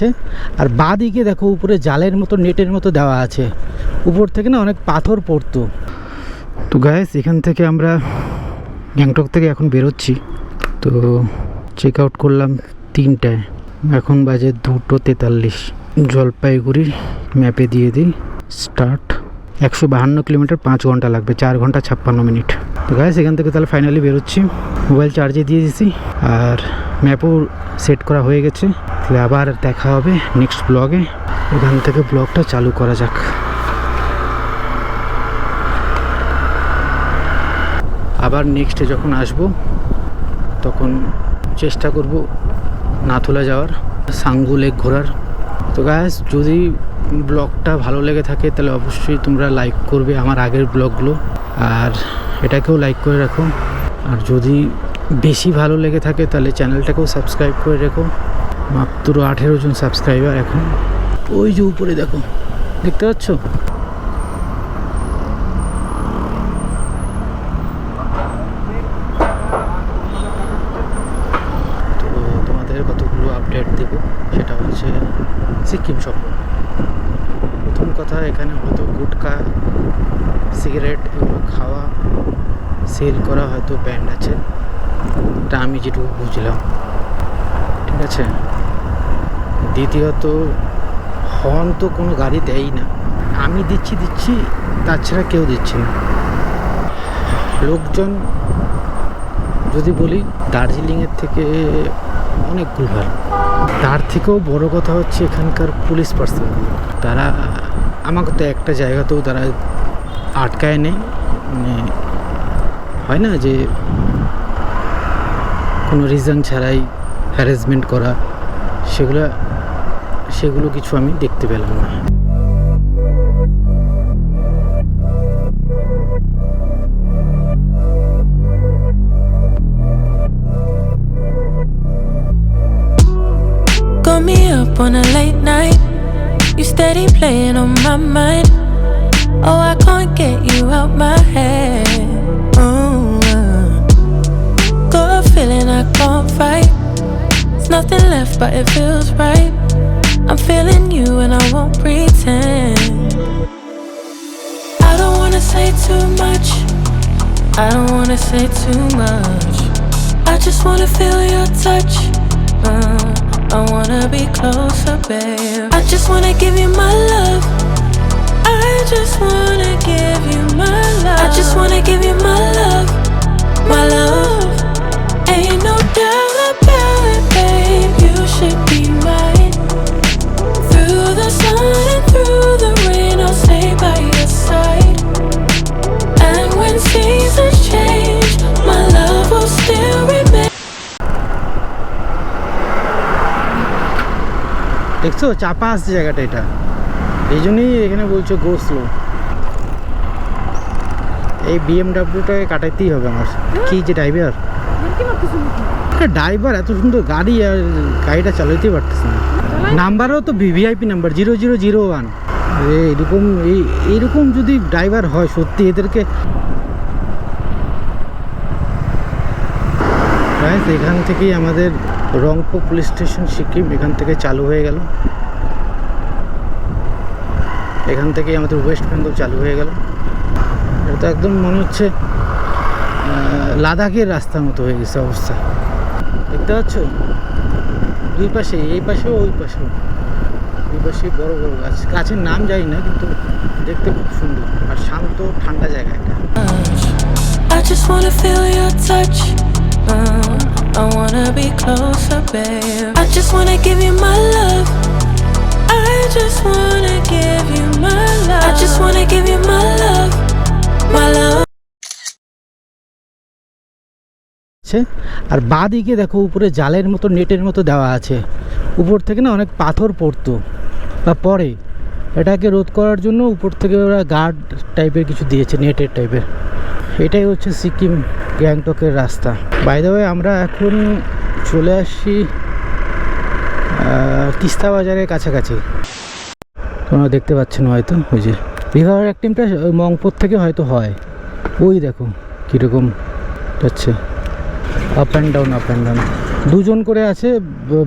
আছে। আর বাঁ দিকে দেখো উপরে জালের মতো নেটের মতো দেওয়া আছে, উপর থেকে না অনেক পাথর পড়তো। তো গাইস এখান থেকে আমরা গ্যাংটক থেকে এখন বেরোচ্ছি। তো চেক আউট করলাম 3টায়, এখন বাজে 2:43। জলপাইগুড়ির ম্যাপে দিয়ে দিই স্টার্ট। 152 কিলোমিটার, 5 ঘন্টা লাগবে, 4 ঘন্টা 56 মিনিট। তো গাইস এখান থেকে তাহলে ফাইনালি বেরোচ্ছি। মোবাইল চার্জে দিয়ে দিয়েছি আর ম্যাপও সেট করা হয়ে গেছে। তাহলে আবার দেখা হবে নেক্সট ব্লগে। এখান থেকে ব্লগটা চালু করা যাক। আবার নেক্সটে যখন আসব তখন চেষ্টা করব নাথুলা যাওয়ার, সাঙ্গু লেক ঘোরার। তো গাইস যদি ব্লগটা ভালো লেগে থাকে তাহলে অবশ্যই তোমরা লাইক করবে আমার আগের ব্লগগুলো, আর এটাকেও লাইক করে রাখো। আর যদি বেশি ভালো লেগে থাকে তাহলে চ্যানেলটাকেও সাবস্ক্রাইব করে রেখো। মাত্র 18 জন সাবস্ক্রাইবার এখন। ওই যে উপরে দেখো, দেখতে পাচ্ছ? তো তোমাদের কতগুলো আপডেট দেবো, সেটা হচ্ছে সিকিম সফর। প্রথম কথা, এখানে হয়তো গুটকা, সিগারেট এগুলো খাওয়া সেল করা হয়তো ব্যান্ড আছে, এটা আমি যেটুকু বুঝলাম, ঠিক আছে। দ্বিতীয়ত, হর্ন তো কোনো গাড়ি দেয়ই না, আমি দিচ্ছি, তাছাড়া কেউ দিচ্ছে না। লোকজন যদি বলি দার্জিলিংয়ের থেকে অনেক ভুলভাল। তার থেকেও বড় কথা হচ্ছে এখানকার পুলিশ পার্সনগুলো, তারা আমাকে তো একটা জায়গাতেও তারা আটকায় নেই। মানে হয় না যে কোনো রিজন ছাড়াই হ্যারাসমেন্ট করা, সেগুলো কিছু আমি দেখতে পেলাম না। Got me up on a late night, you steady playing on my mind. Oh, I can't get you out my head. Got a feeling I can't fight. There's nothing left but it feels right. I'm feeling you and I won't pretend. I don't wanna say too much, I don't wanna say too much. I just wanna feel your touch, I wanna be closer, babe. I just wanna give you my love, I just wanna give you my love. I just wanna give you my love, my love. Ain't no doubt about it, babe, you should be mine. Through the sun and through the rain, I'll stay by your side. And when seasons change, my love will still remain. দেখছো চাপা আসছে জায়গাটা, এটা এই জন্যই এখানে বলছো গো slow. এই বিএমডাব্লিউটাকে কাটাইতেই হবে আমার। কি যে ড্রাইভার, ড্রাইভার এত সুন্দর গাড়ি, আর গাড়িটা চালাইতেই পারতেছে না। নাম্বারও তো ভিভিআইপি নাম্বার 0001। এইরকম যদি ড্রাইভার হয় সত্যি, এদেরকে। এখান থেকেই আমাদের রংপো পুলিশ স্টেশন সিকিম এখান থেকে চালু হয়ে গেল। এখান থেকেই আমাদের ওয়েস্ট বেঙ্গল চালু হয়ে গেল। এটা তো একদম মনে হচ্ছে লাদাখের রাস্তার মতো হয়ে গেছে অবস্থা। দেখতে পাচ্ছ দুই পাশে, এই পাশেও ওই পাশেও, দুই পাশে বড় বড় গাছ। গাছের নাম জানি না, কিন্তু দেখতে খুব সুন্দর আর শান্ত ঠান্ডা জায়গা এটা। I just wanna feel your touch, I wanna be closer, babe. I just wanna give you my love, I just wanna give you my love. I just wanna give you my love, my love. আর বাঁ দিকে দেখো উপরে জালের মতো নেটের মতো দেওয়া আছে, উপর থেকে না অনেক পাথর পড়তো বা পড়ে। এটাকে রোধ করার জন্য উপর থেকে ওরা গার্ড টাইপের কিছু দিয়েছে, নেটের টাইপের। এটাই হচ্ছে সিকিম গ্যাংটকের রাস্তা। বাই দ্য ওয়ে আমরা এখন চলে আসছি তিস্তা বাজারের কাছাকাছি। তোমরা দেখতে পাচ্ছেন হয়তো, ওই যে রিভার অ্যাক্টিংটা ওই মংপোর থেকে হয়তো হয়। ওই দেখো কীরকম যাচ্ছে, up and down, up and down. দুজন করে আছে,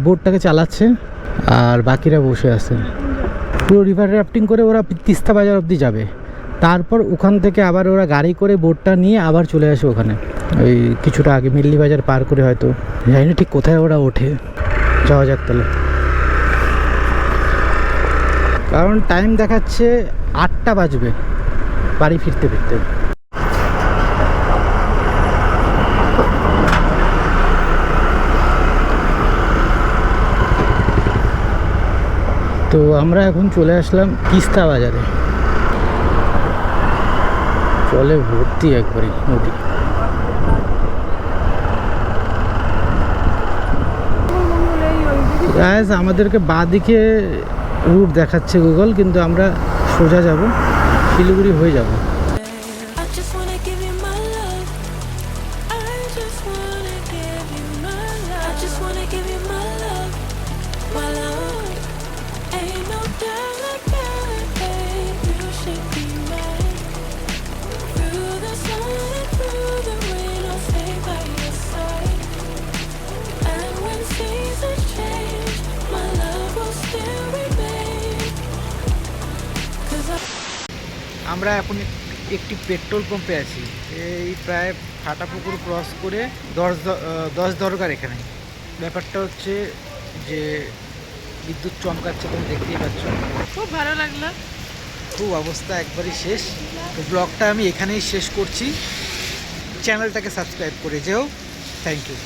বোটটাকে চালাচ্ছে। আর বাকিরা বসে আছে। পুরো রিভার রাফটিং করে ওরা তিস্তা বাজার অবধি যাবে, তারপর ওখান থেকে আবার ওরা গাড়ি করে বোটটা নিয়ে আবার চলে আসে ওখানে, ওই কিছুটা আগে মিল্লি বাজার পার করে, হয়তো জানি না ঠিক কোথায় ওরা ওঠে। যাওয়া যাক তাহলে, কারণ টাইম দেখাচ্ছে 8টা বাজবে বাড়ি ফিরতে ফিরতে। তো আমরা এখন চলে আসলাম তিস্তা বাজারে, জলে ভর্তি একবারই নদী। গাইস আমাদেরকে বাঁদিকে রুট দেখাচ্ছে গুগল, কিন্তু আমরা সোজা যাব, শিলিগুড়ি হয়ে যাব। I just wanna give you my love. I just wanna give you my love. I just wanna give you my love. My love. Ain't no doubt about it, babe. You should be mine. Through the sun and through the rain, I'll stay by your side. And when seasons change, my love will still remain. 'Cause I আমরা এখন একটি petrol পাম্পে আছি, এই প্রায় Phatapukur cross করে 10 দরকার। এখানে ব্যাপারটা হচ্ছে যে বিদ্যুৎ চমকাচ্ছে, তুমি দেখতেই পাচ্ছ। খুব ভালো লাগলো। খুব অবস্থা একবারই শেষ। তো ব্লগটা আমি এখানেই শেষ করছি, চ্যানেলটাকে সাবস্ক্রাইব করে যেও। Thank you.